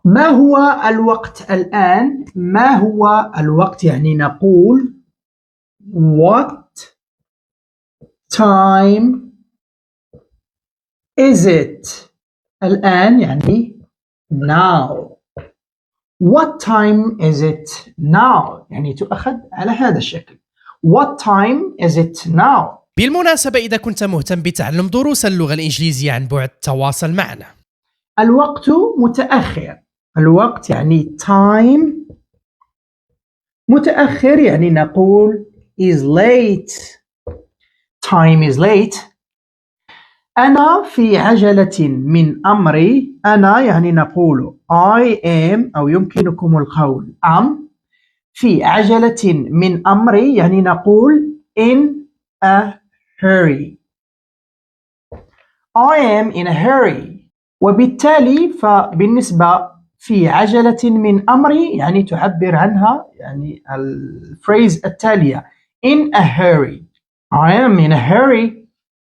ما هو الوقت الآن؟ ما هو الوقت يعني نقول What time is it؟ الآن يعني now. What time is it now؟ يعني تؤخذ على هذا الشكل. What time is it now؟ بالمناسبة إذا كنت مهتم بتعلم دروس اللغة الإنجليزية عن بعد تواصل معنا. الوقت متأخر. الوقت يعني time. متأخر يعني نقول is late. Time is late. أنا في عجلة من أمري. أنا يعني نقول I am أو يمكنكم القول am. في عجلة من أمري يعني نقول in a hurry. I am in a hurry. وبالتالي فبالنسبة في عجلة من أمري يعني تعبر عنها يعني الفريز التالية in a hurry. I am in a hurry.